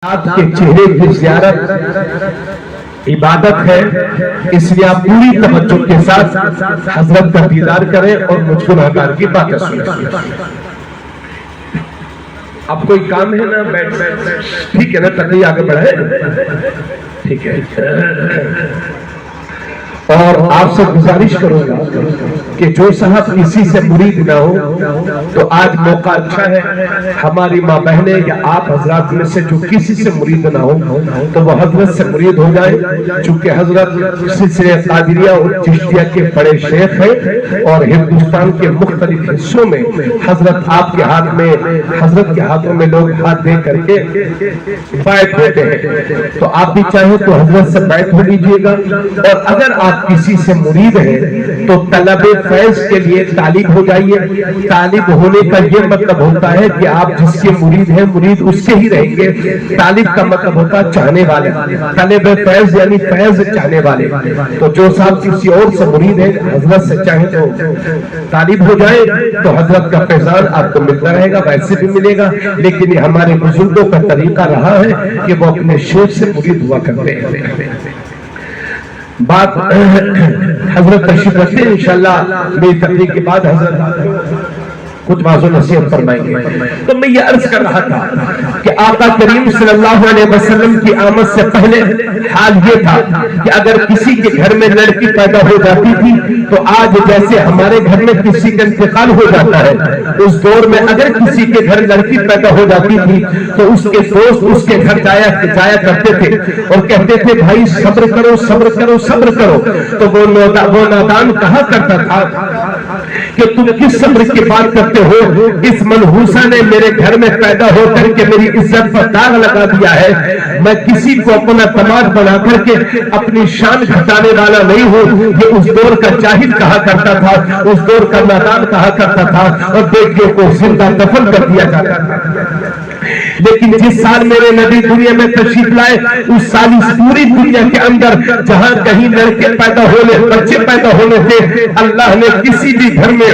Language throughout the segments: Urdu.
کے چہرے کی زیارت عبادت ہے، اس لیے آپ پوری توجہ کے ساتھ حضرت کا دیدار کریں اور مجھ گنہگار کی باتیں سنیں۔ اب کوئی کام ہے نا؟ بیٹھ ٹھیک ہے نا؟ تقریب آگے بڑھائے ٹھیک ہے۔ اور آپ سے گزارش کروں گا کہ جو صاحب کسی سے مرید نہ ہو تو آج موقع اچھا ہے، ہماری ماں بہنیں یا آپ حضرات میں سے جو کسی سے مرید نہ ہو تو وہ حضرت سے مرید ہو جائے، چونکہ حضرت سلسلہ قادریہ اور چشتیہ کے بڑے شیخ ہیں اور ہندوستان کے مختلف حصوں میں حضرت آپ کے ہاتھ میں، حضرت کے ہاتھوں میں لوگ ہاتھ دے کر کے بیعت ہوتے ہیں، تو آپ بھی چاہیں تو حضرت سے بیعت ہو لیجئے گا۔ اور اگر آپ کسی سے مرید ہے تو طلب فیض کے لیے طالب ہو جائیے۔ طالب ہونے کا یہ مطلب ہوتا ہے کہ آپ جس کے مرید ہیں مرید اس کے ہی رہیں گے۔ طالب کا مطلب ہوتا ہے چاہنے والے، طلب فیض یعنی فیض چاہنے والے۔ تو جو صاحب کسی اور سے مرید ہے حضرت سے چاہیں تو طالب ہو جائے تو حضرت کا فیضان آپ کو ملتا رہے گا، ویسے بھی ملے گا، لیکن یہ ہمارے بزرگوں کا طریقہ رہا ہے کہ وہ اپنے شیخ سے مرید ہوا کرتے ہیں۔ بات حضرت تشریف رکھتے ہیں، انشاءاللہ میری تقریر کے بعد حضرت کچھ واضح نصیحت فرمائیں گے۔ تو میں یہ عرض کر رہا تھا کہ آقا کریم صلی اللہ علیہ وسلم کی آمد سے پہلے حال یہ تھا کہ اگر کسی کے گھر میں لڑکی پیدا ہو جاتی تھی تو آج جیسے ہمارے گھر میں کسی کا انتقال ہو جاتا ہے، اس دور میں اگر کسی کے گھر لڑکی پیدا ہو جاتی تھی تو اس کے دوست اس کے گھر جایا کرتے تھے اور کہتے تھے بھائی صبر کرو صبر کرو صبر کرو، تو وہ نادان کہا کرتا تھا کہ تم کس صبر کی بات کرتے ہو، اس منحوسہ نے میرے گھر میں پیدا ہو کر کے میری عزت پر داغ لگا دیا ہے، میں کسی کو اپنا دماغ بنا کر کے اپنی شان گھٹانے والا نہیں ہوں۔ یہ اس دور کا جاہل کہا کرتا تھا، اس دور کا نادان کہا کرتا تھا اور بیٹیوں کو زندہ دفن کر دیا جاتا تھا۔ لیکن جس سال میرے نبی دنیا میں تشریف لائے اس سال اس پوری دنیا کے اندر جہاں کہیں لڑکے پیدا ہونے بچے پیدا ہونے تھے، اللہ نے کسی بھی گھر میں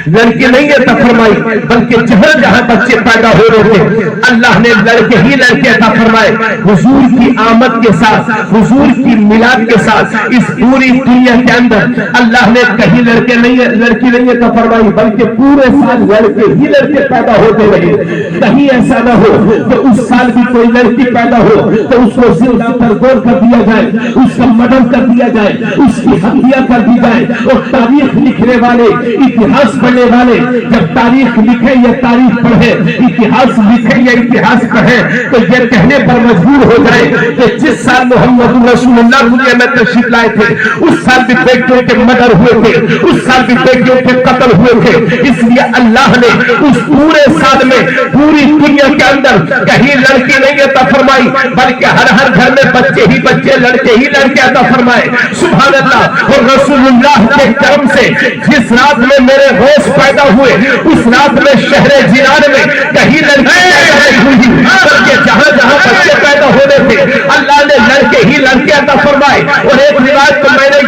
لڑکے نہیں عطا فرمائی، بلکہ جہاں جہاں بچے پیدا ہو رہے تھے اللہ نے لڑکے ہی لڑکے عطا فرمائے۔ حضور کی آمد کے ساتھ، حضور کی میلاد کے ساتھ اس پوری دنیا کے اندر اللہ نے کہیں لڑکی نہیں عطا فرمائی، بلکہ پورے سال لڑکے ہی لڑکے پیدا ہوتے رہے۔ کہیں ایسا نہ ہو کہ اس سال بھی کوئی لڑکی پیدا ہو تو اس کو زندہ ترگور کر دیا جائے، اس کا مردن کر دیا جائے، اس کی ہتیا کر دی جائے۔ اور تاریخ لکھنے والے، اتہاس پڑھنے والے جب تاریخ لکھے یا تاریخ پڑھے، اتہاس لکھے یا اتہاس پڑھے تو یہ کہنے پر مجبور ہو جائے کہ جس سال محمد رسول اللہ دنیا میں تشریف لائے تھے اس سال بھی بیٹیوں کے مردر ہوئے تھے، اس سال بھی بیٹیوں کے قتل ہوئے تھے۔ اس لیے اللہ نے اس پورے سال میں پوری دنیا کے اندر کہیں لڑکی نہیں عطا فرمائی، بلکہ ہر گھر میں بچے ہی بچے، لڑکے ہی لڑکے عطا فرمائے۔ سبحان اللہ۔ اور رسول اللہ کے کرم سے جس رات میں میرے روز پیدا ہوئے اس رات میں شہر جنان میں کہیں لڑکے پیدا نہیں ہوئی، بلکہ جہاں جہاں بچے پیدا ہونے تھے اللہ نے لڑکے ہی لڑکے عطا فرمائے۔ اور ایک روایت تو میں نے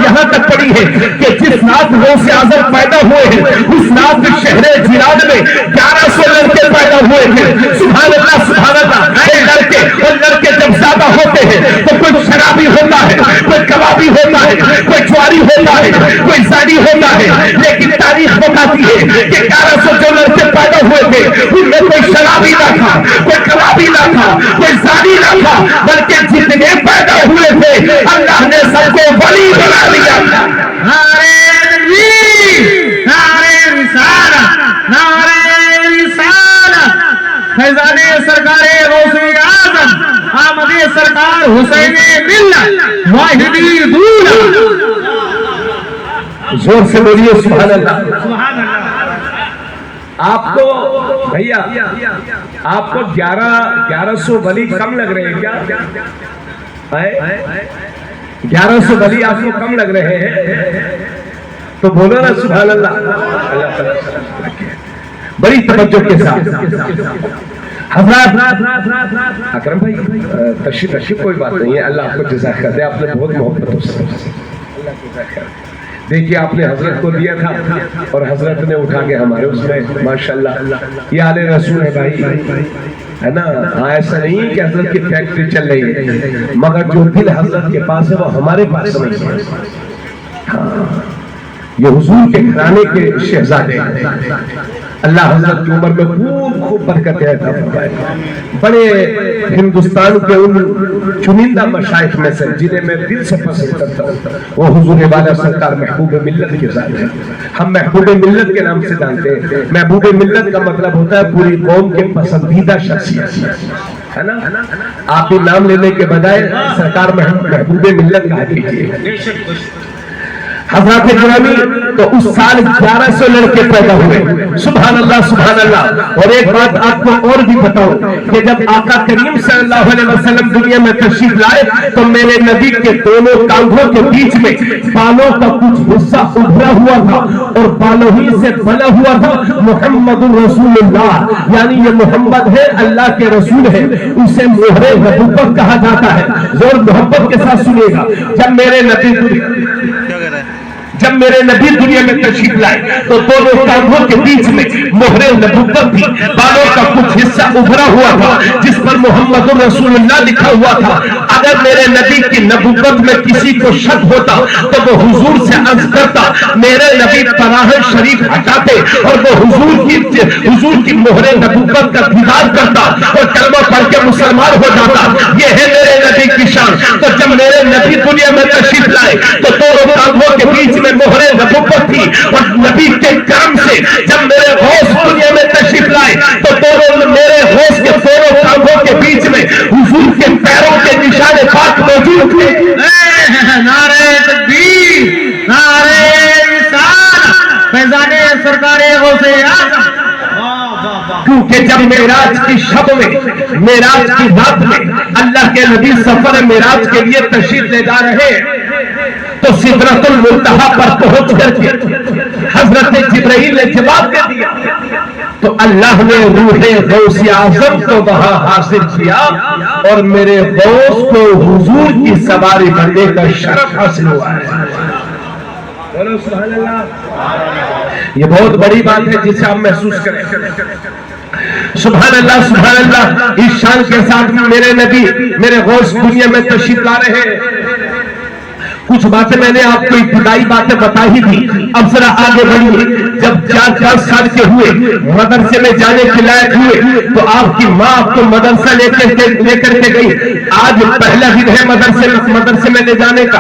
یہاں تک پڑھی ہے کہ جس رات غوث اعظم پیدا ہوئے ہیں اس رات شہر جنان میں 1100 لڑکے پیدا ہوئے تھے۔ سبحان اللہ سبحان اللہ۔ اور لڑکے جب زیادہ ہوتے ہیں تو کوئی شرابی ہوتا ہے، کوئی کبابی ہوتا ہے، کوئی جواری ہوتا ہے، کوئی زانی ہوتا ہے، لیکن تاریخ بتاتی ہے کہ 1100 جو لڑکے پیدا ہوئے تھے ان میں کوئی شرابی نہ تھا، کوئی کبابی نہ تھا، کوئی زانی نہ تھا، بلکہ جتنے پیدا ہوئے تھے اللہ نے سب کو ولی بنا دیا۔ نعرہ تکبیر، نعرہ رسالت، نعرہ رسالت۔ فیضان سرکار غوث اعظم آمد سرکار حسین ملت واحدی دولہ۔ زور سے بولیے سبحان اللہ۔ آپ کو بھیا آپ کو 1100 ولی کم لگ رہے ہیں کیا؟ 1100 ولی آپ کو کم لگ رہے ہیں تو بولو نا سبحان اللہ۔ بڑی توجہ کے ساتھ حضرات اکرم بھائی تشریف کوئی بات نہیں ہے، اللہ آپ کو جزا کر دے، آپ نے بہت محبت سے اللہ جزا کر دے۔ دیکھیے آپ نے حضرت کو دیا تھا اور حضرت نے اٹھا کے ہمارے اس میں ماشاءاللہ یہ آل رسول ہے بھائی، ہے نا؟ ایسا نہیں کہ حضرت کی فیکٹری چل رہی ہے، مگر جو دل حضرت کے پاس ہے وہ ہمارے پاس نہیں ہے۔ ہاں یہ حضور کے گھرانے کے شہزادے ہیں۔ اللہ حضرت کی عمر میں خوب برکتیں عطا فرمائے۔ بڑے ہندوستان کے ان چنندہ مشائخ میں سے جنہیں میں دل سے پسند کرتا ہوں وہ حضور والا سرکار محبوب ملت کے ذات ہیں۔ ہم محبوب ملت کے نام سے جانتے ہیں۔ محبوب ملت کا مطلب ہوتا ہے پوری قوم کے پسندیدہ شخصیت، ہے نا؟ آپ بھی نام لینے کے بجائے سرکار محبوب ملت کہا کیجیے۔ حضرات گرامی تو اس سال 1100 لڑکے پیدا ہوئے، سبحان اللہ سبحان اللہ۔ اور ایک بات آپ کو اور بھی بتاؤں کہ جب آقا کریم صلی اللہ علیہ وسلم دنیا میں تشریف لائے تو میرے نبی کے دونوں کاندھوں کے بیچ میں بالوں کا کچھ حصہ ابھرا ہوا تھا اور بالوں ہی سے بنا ہوا تھا محمد رسول اللہ، یعنی یہ محمد ہے اللہ کے رسول ہے، اسے مہر نبوت کہا جاتا ہے۔ زور محبت کے ساتھ سنیے گا، جب میرے نبی دنیا میں تشریف لائے تو دونوں کاندھوں کے بیچ میں مہر نبوت تھی، بالوں کا کچھ حصہ ابھرا ہوا تھا جس پر محمد رسول اللہ لکھا ہوا تھا۔ اگر میرے نبی کی نبوت میں کسی کو شک ہوتا تو وہ حضور سے عرض کرتا، میرے نبی پناہ شریف ہٹاتے اور وہ حضور کی مہر نبوت کا دیدار کرتا اور کلمہ پڑھ کے مسلمان ہو جاتا۔ یہ ہے میرے نبی کی شان۔ تو جب میرے نبی دنیا میں تشریف لائے تو دونوں کاندھوں کے بیچ میں مہر نبوت تھی اور نبی کے کرم سے جب میرے غوث دنیا میں تشریف لائے تو دونوں میرے غوث کے دونوں کاندھوں کے بیچ میں حضور کے پیروں کے نشان پاک موجود تھے۔ نعرہ تکبیر، نعرہ رسالت، فیضان سرکار غوث اعظم۔ کیونکہ جب معراج کی شب میں، معراج کی رات میں اللہ کے نبی سفر معراج کے لیے تشریف لے جا رہے تو سدرۃ المنتہا پر پہنچ کر کے حضرت جبرائیل نے جواب دے دیا تو اللہ نے روح غوث اعظم کو وہاں حاصل کیا اور میرے غوث کو حضور کی سواری بننے کا شرف حاصل ہوا ہے۔ سبحان اللہ، یہ بہت بڑی بات ہے جسے آپ محسوس کریں۔ سبحان اللہ سبحان اللہ۔ اس شان کے ساتھ میرے نبی میرے غوث دنیا میں تشریف لا رہے ہیں۔ کچھ باتیں میں نے آپ کو ابتدائی باتیں بتا ہی تھی، اب ذرا آگے بڑھیے۔ جب 4 سال کے ہوئے، مدرسے میں جانے کے لائق ہوئے تو آپ کی ماں آپ کو مدرسہ لے کر کے گئی۔ آج پہلا دن ہے مدرسے میں لے جانے کا۔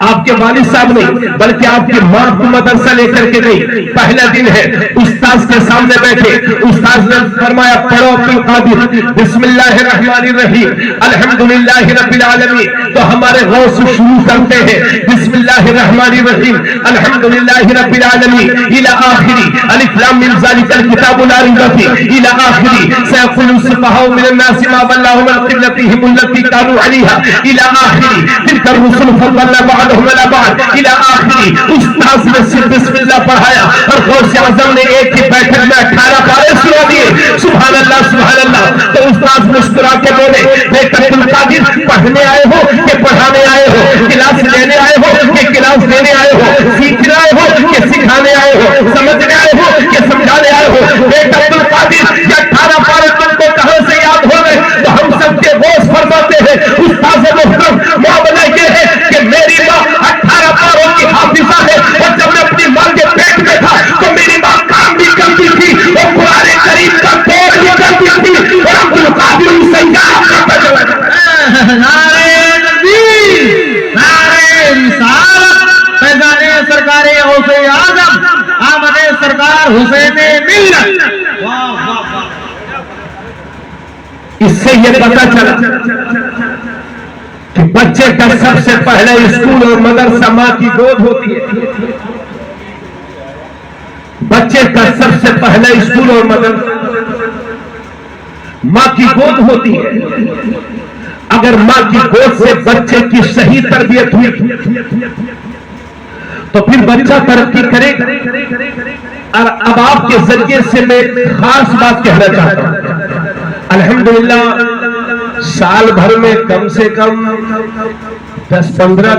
آپ کے والد صاحب نہیں بلکہ آپ کی ماں کو مدرسہ لے کر کے گئی، پہلا دن ہے۔ استاذ کے سامنے بیٹھے، استاذ نے فرمایا پڑھو عبد القادر بسم اللہ الرحمن الرحیم الحمدللہ رب العالمین۔ تو ہمارے غوث شروع کرتے ہیں بسم اللہ الرحمن الرحیم الحمدللہ رب العالمین الی آخری الف لام میم ذالک الکتاب لا ریب فیہ الی آخری سیقول السفہاء من الناس ما ولاهم عن قبلتهم التي كانوا عليها الی آخری تلک الرسل فضلنا بعضهم على بعض الی آخری۔ استاذ نے صرف بسم اللہ پڑھایا اور غوث اعظم نے ایک ہی بیٹھک میں 18 پارے سنا دیے۔ سبحان اللہ سبحان اللہ۔ تو استاذ مسکرا کے بولے بیٹا عبد القادر پڑھنے آئے ہو کہ پڑھانے آئے ہو، کلاس لینے آئے ہو کہ کلاس دینے آئے ہو، سیکھنے آئے ہو کہ سکھانے آئے ہو، سمجھنے آئے ہو کہ سمجھانے آئے ہو؟ بیٹا عبد القادر یہ 18 پارے تم کو کہاں سے یاد ہو گئے؟ تو ہم سب کے غوث فرماتے ہیں استاذ محترم معاملہ یہ ہے کہ میری ماں 18 پاروں کی حافظہ ہے اور جب میں اپنی ماں کے پیٹ میں تھا تو میری ماں کام بھی کرتی تھی اور قرآن کریم کا پڑھ بھی کرتی تھی اور عبد القادر اسے یاد کرتا چلا۔ نعرہ تکبیر، نعرہ رسالت، فیضان سرکار غوث اعظم، آمد سرکار حسین ملت۔ واہ واہ واہ۔ اس سے یہ پتا چلا کہ بچے کا سب سے پہلے اسکول اور مدرسہ ماں کی گود ہوتی ہے۔ بچے کا سب سے پہلے اسکول اور مدرسہ ماں کی گود ہوتی ہے۔ اگر ماں کی گود سے بچے کی صحیح تربیت ہوئی تو پھر بچہ ترقی کرے گا۔ اور اب آپ کے ذریعے سے میں خاص بات کہنا چاہتا ہوں، الحمدللہ سال بھر میں کم سے کم 10-15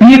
3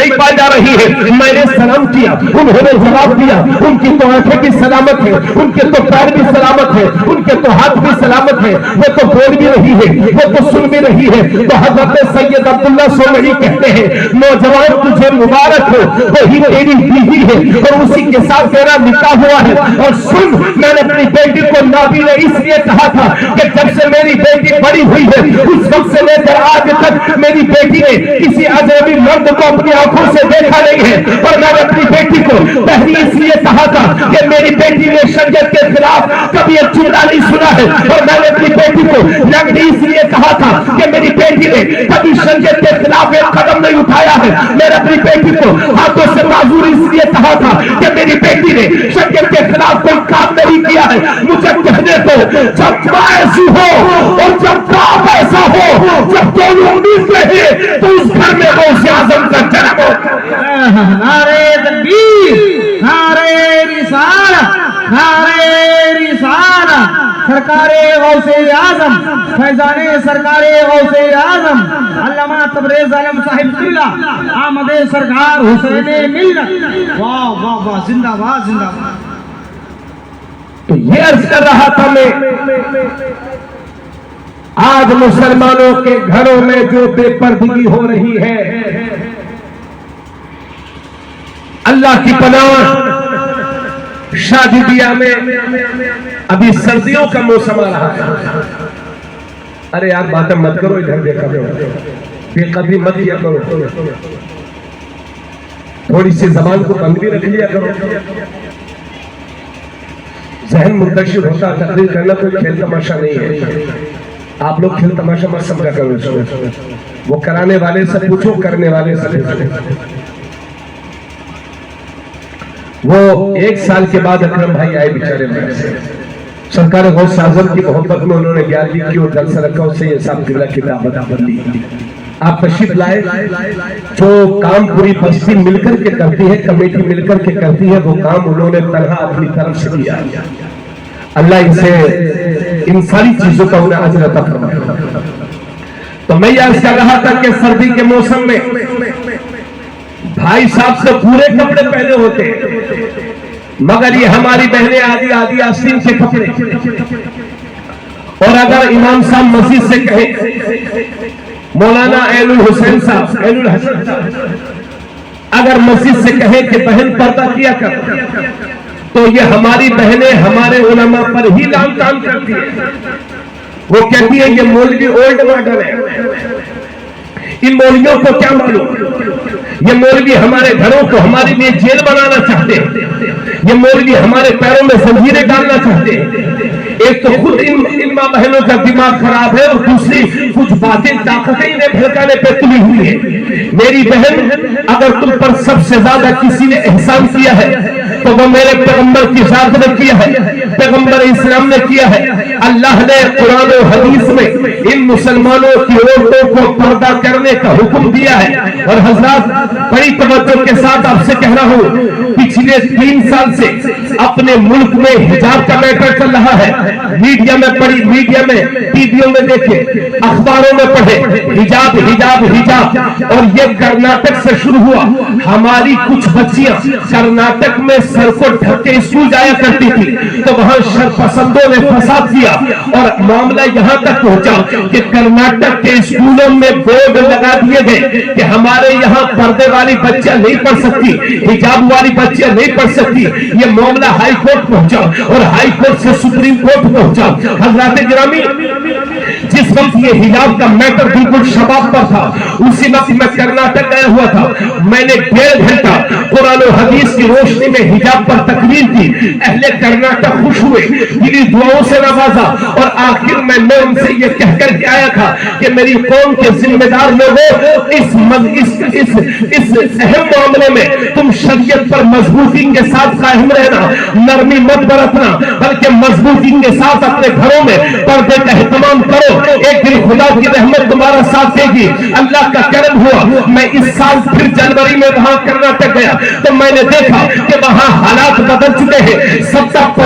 نہیں پائی جا رہی ہے. میں نے سلام کیا, انہوں نے جواب دیا. ان کی تو آنکھیں بھی سلامت ہے, ان کے تو پیر بھی سلامت ہے, ان کے تو ہاتھ بھی سلامت ہے, وہ تو بول بھی رہی ہے, وہ تو سن بھی رہی ہے. تو حضرت سید عبداللہ سومری کہتے ہیں, نوجوان تجھے مبارک ہو, وہی تیری بیوی ہے اور اسی کے ساتھ تیرا نکاح ہوا ہے. اور سن, میں نے اپنی بیٹی کو نابینا اس لیے کہا تھا کہ جب سے میری بیٹی بڑی ہوئی ہے اس وقت سے لے کر آج تک میری بیٹی نے کسی اجنبی مرد کو اپنی آنکھوں سے دیکھا نہیں ہے. اور میں نے اپنی بیٹی کو پہلی اس لیے کہا تھا کہ میری بیٹی نے شریعت کے خلاف کبھی ایک جملہ نہیں سنا ہے. اور میں نے اپنی بیٹی کو لنگڑی اس لیے کہا تھا کہ میری بیٹی نے کبھی شریعت کے خلاف ایک قدم نہیں اٹھایا ہے. میں نے اپنی بیٹی کو ہاتھوں سے معذور اس لیے کہا تھا کہ میری بیٹی نے شریعت کے خلاف کوئی کام نہیں کیا ہے. مجھے کہنے کو جب ماں ایسی ہو اور جب باپ ایسا ہو, جب دونوں امید رہے تو اس گھر میں غوث اعظم کا جنم ہو. نعرے تکبیر, نعرے رسالت, نعرے رسالت. سرکار غوث اعظم, فیضان سرکار غوث اعظم علامہ تبریز عالم صاحب قبلہ, آمد سرکار حسین ملت. واہ واہ واہ, زندہ باد, زندہ باد. تو یہ عرض کر رہا تھا میں, آج مسلمانوں کے گھروں میں جو بے پردگی ہو رہی ہے, اللہ کی پناہ. شادی بیاہ میں ابھی سردیوں کا موسم آ رہا ہے. ارے یار باتیں مت کرو, ادھر دیکھا کرو, بے قدری مت کیا کرو, تھوڑی سی زبان کو بند بھی رکھ لیا کرو. ذہن منتشر ہوتا, تقریر کرنا کوئی کھیل تماشا نہیں ہے. آپ لوگ کھیل تماشا مت سمجھا کرو. وہ کرانے والے سے پوچھو, کرنے والے سے پوچھو. وہ 1 سال کے بعد اکرم بھائی آئے بیچارے میں سے, سرکار غوث اعظم کی محبت میں انہوں نے 11ویں کی اور جلسہ رکھا, اس سے یہ صاحب قبلہ کی دعوت لی. آپ تشریف لائے. جو کام پوری بستی مل کر کے کرتی ہے, کمیٹی مل کر کے کرتی ہے, وہ کام انہوں نے تنہا اپنی طرف سے کیا. اللہ ان سے ان ساری چیزوں کا انہیں اجر عطا فرمائے. تو میں یہ عرض کر رہا تھا کہ سردی کے موسم میں بھائی صاحب سے پورے کپڑے پہنے ہوتے, مگر یہ ہماری بہنیں آدھی آدھی آستین کے کپڑے. اور اگر امام صاحب مسجد سے کہیں, مولانا عین الحسین صاحب, عین الحسن صاحب اگر مسجد سے کہیں کہ بہن پردہ کیا کر, تو یہ ہماری بہنیں ہمارے علماء پر ہی لام تام کرتی ہیں. وہ کہتی ہیں یہ مولوی اولڈ ماڈل ہے, ان مولویوں کو کیا معلوم, یہ مولوی ہمارے گھروں کو ہمارے لیے جیل بنانا چاہتے ہیں, یہ مولوی ہمارے پیروں میں زنجیریں ڈالنا چاہتے ہیں. ایک تو خود ان ماں بہنوں کا دماغ خراب ہے, اور دوسری کچھ باتیں طاقتیں انہیں بھڑکانے پہ تلی ہوئی ہے. میری بہن, اگر تم پر سب سے زیادہ کسی نے احسان کیا ہے تو وہ میرے پیغمبر کی ذات نے کیا ہے, پیغمبر اسلام نے کیا ہے. اللہ نے قرآن و حدیث میں ان مسلمانوں کی عورتوں کو پردہ کرنے کا حکم دیا ہے. اور حضرات بڑی توجہ کے ساتھ آپ سے کہہ رہا ہوں, پچھلے 3 سال سے اپنے ملک میں حجاب کا میٹر چل رہا ہے. میڈیا میں پڑھی, میڈیا میں ٹی ویوں میں دیکھے, اخباروں میں پڑھے, حجاب حجاب حجاب. اور یہ کرناٹک سے شروع ہوا. ہماری کچھ بچیاں کرناٹک میں سر کو ڈھک کے اسکول جایا کرتی تھی, تو وہاں شرپسندوں نے فساد کیا, اور معاملہ یہاں تک پہنچا کہ کرناٹک کے اسکولوں میں بورڈ لگا دیے گئے کہ ہمارے یہاں پردے والی بچیاں نہیں پڑھ سکتی, حجاب والی بچیاں نہیں پڑھ سکتی. یہ معاملہ ہائی کورٹ پہنچا, اور ہائی کورٹ سے سپریم کورٹ پہنچا. حضرات گرامی, جس وقت یہ حجاب کا میٹر بالکل شباب پر تھا, اسی وقت میں کرناٹک گیا ہوا تھا. میں نے 1.5 گھنٹہ قرآن و حدیث کی روشنی میں حجاب پر تقریر کی. اہل کرناٹک خوش ہوئے, میری دعاؤں سے نوازا, اور آخر میں ان سے یہ کہہ کر کے آیا تھا کہ میری قوم کے ذمہ دار لوگوں, اس اہم معاملے میں تم شریعت پر مضبوطی کے ساتھ قائم رہنا, نرمی مت برتنا, بلکہ مضبوطی کے ساتھ اپنے گھروں میں پردے کا اہتمام کرو. ایک دن خدا کی رحمت تمہارا ساتھ دے گی. اللہ کا کرم ہوا, میں اس سال پھر جنوری میں وہاں کرناٹک گیا, تو میں نے دیکھا کہ وہاں حالات بدل چکے ہیں. سب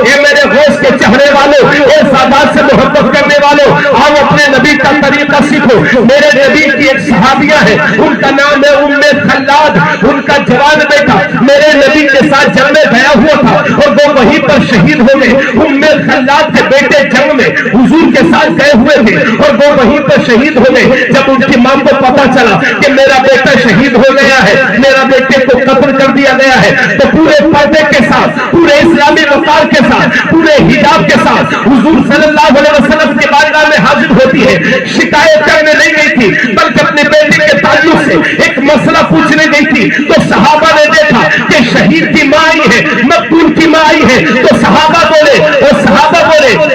اے میرے غوث کے چہرے والوں، اے سادات سے محبت کرنے والوں، آؤ اپنے نبی کا طریقہ سیکھو۔ میرے نبی کی ایک صحابیہ ہے، ان کا نام ہے ام خلاد، ان کا جوان بیٹا میرے نبی کے ساتھ جنگ میں گیا ہوا تھا اور وہ وہیں پر شہید ہو گئے۔ ام خلاد کے بیٹے جنگ میں حضور کے ساتھ گئے ہوئے تھے اور وہ وہیں پر شہید ہو گئے۔ جب ان کی ماں کو پتا چلا کہ میرا بیٹا شہید ہو گیا ہے، میرا بیٹے کو قتل کر دیا گیا ہے، تو پورے پردے کے ساتھ، پورے اسلامی وقار کے ساتھ، پورے حجاب کے ساتھ حضور صلی اللہ علیہ وسلم کے بارگاہ میں حاضر ہوتی ہے۔ شکایت کرنے نہیں گئی تھی بلکہ اپنے بیٹے کے تعلق سے ایک مسئلہ پوچھنے گئی تھی۔ تو صحابہ نے دیکھا کہ شہید کی ماں آئی ہے، مقتول کی ماں آئی ہے، تو صحابہ بولے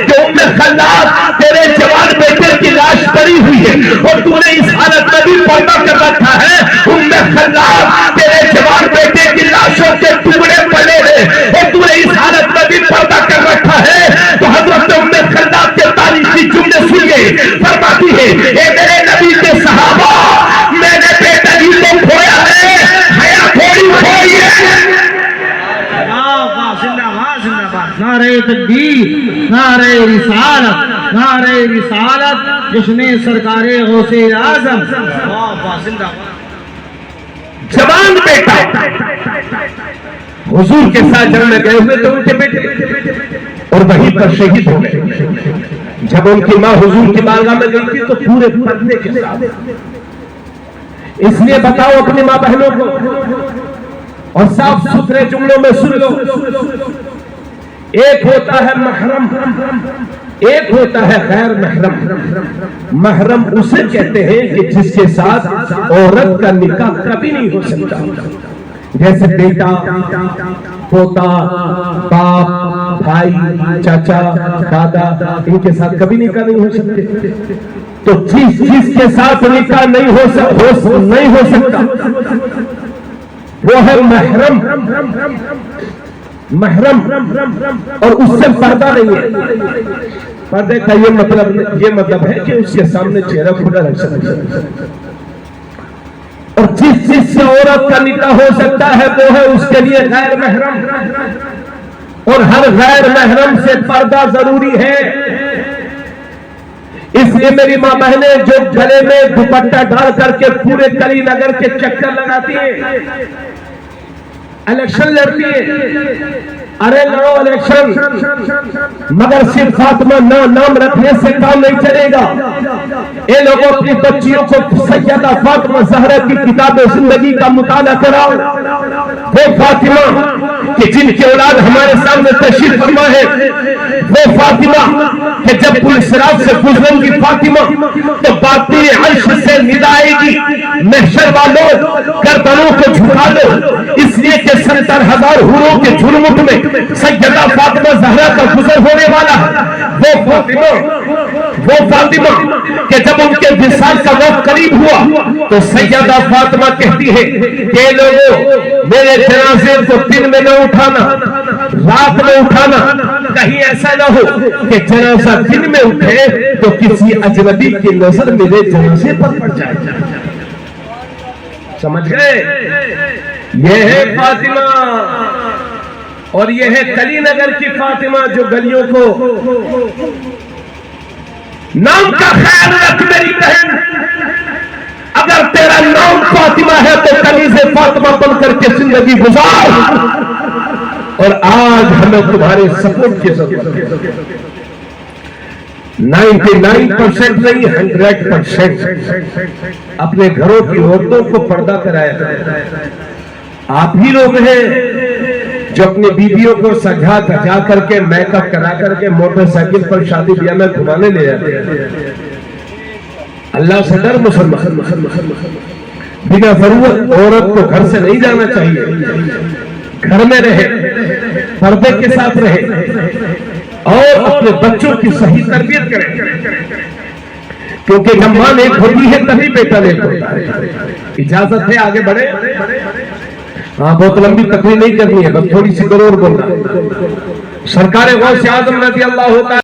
کہ ام خلاد تیرے جوان بیٹے کی لاش پڑی ہوئی ہے اور تو نے اس حالت میں بھی پردہ کر رکھا ہے۔ ام خلاد تیرے جوان بیٹے کی لاشوں کے ٹکڑے پڑے ہیں اور تو نے اس حالت میں بھی پردہ کر رکھا ہے۔ تو حضرت ام خلاد کے تاریخی جملے سنیے، فرماتی ہے اے میرے نبی کے صحابہ، میں نے بیٹا ہی تو کھویا ہے، حیا تھوڑی کھوئی ہے۔ نعرہ تکبیر، نعرہ رسالت، نعرہ رسالت، جشن سرکار غوث اعظم۔ جوان بیٹا حضور کے ساتھ جنگ میں گئے ہوئے تو ان کے بیٹے اور وہیں پر شہید ہو گئے۔ جب ان کی ماں حضور کی بارگاہ میں گئی تھی تو پورے پردے کے ساتھ، اس لیے بتاؤ اپنی ماں بہنوں کو اور صاف ستھرے جملوں میں سن لو، ایک ہوتا ہے محرم، ایک ہوتا ہے غیر محرم۔ محرم اسے کہتے ہیں کہ جس کے ساتھ عورت کا نکاح کبھی نہیں ہو سکتا، جیسے بیٹا، پوتا، باپ، بھائی، چاچا، دادا، ان کے ساتھ کبھی نکاح نہیں ہو سکتے۔ تو جس کے ساتھ نکاح نہیں ہو سکتا وہ ہے محرم۔ محرم اور اس سے پردہ نہیں ہے۔ پردے کا یہ مطلب ہے کہ اس کے سامنے چہرہ کھلا رہ سکتا ہے، اور جس سے عورت کا نکاح ہو سکتا ہے وہ ہے اس کے لیے غیر محرم، اور ہر غیر محرم سے پردہ ضروری ہے۔ اس لیے میری ماں بہنیں جو گلے میں دوپٹہ ڈال کر کے پورے کلی نگر کے چکر لگاتی ہیں، الیکشن لڑتی ہے، ارے لڑو الیکشن، مگر صرف فاطمہ نام رکھنے سے کام نہیں چلے گا۔ اے لوگوں اپنی بچیوں کو سیدہ فاطمہ زہرا کی کتاب زندگی کا مطالعہ کراؤ۔ وہ فاطمہ کہ جن کی اولاد ہمارے سامنے تشریف فرما ہے، وہ فاطمہ کہ جب پل صراط سے گزریں گی فاطمہ تو باطنی عرش سے ندا آئے گی، محشر والوں گردنوں کو جھکا لو، اس لیے کہ 70,000 حوروں کے جھرمٹ میں سیدہ فاطمہ زہرا کا گزر ہونے والا ہے۔ وہ فاطمہ کہ جب ان کے وصال کا وقت قریب ہوا تو سیدہ فاطمہ کہتی ہے کہ لوگوں میرے جنازے کو دن میں نہ اٹھانا، رات میں اٹھانا، کہیں ایسا نہ ہو کہ جنازہ دن میں اٹھے تو کسی اجنبی کی نظر میرے جنازے پر پڑ جائے۔ سمجھ گئے؟ یہ ہے فاطمہ، اور یہ ہے کلی نگر کی فاطمہ جو گلیوں کو نام کا خیال رکھ میری بہن، اگر تیرا نام فاطمہ ہے تو کلی سے فاطمہ بن کر کے زندگی گزار، اور آج ہمیں تمہارے سپورٹ کی ضرورت ہے۔ 99% نہیں 100% اپنے گھروں کی عورتوں کو پردہ کرایا۔ آپ ہی لوگ ہیں جو اپنی بیویوں کو سجا دھجا کر کے میک اپ کرا کر کے موٹر سائیکل پر شادی بیاہ میں گھمانے لے جاتے ہیں۔ اللہ سے ڈر مسلمان، بنا ضرورت عورت کو گھر سے نہیں جانا چاہیے، گھر میں رہے، پردے کے ساتھ رہے اور اپنے بچوں کی صحیح تربیت کرے، کیونکہ جب ماں نیک ہوتی ہے تبھی بیٹا نیک ہوتا ہے۔ اجازت ہے آگے بڑھے؟ ہاں، بہت لمبی تقریر نہیں کرنی ہے، بس تھوڑی سی ضرور بولنا۔ سرکار غوث اعظم رضی اللہ تعالی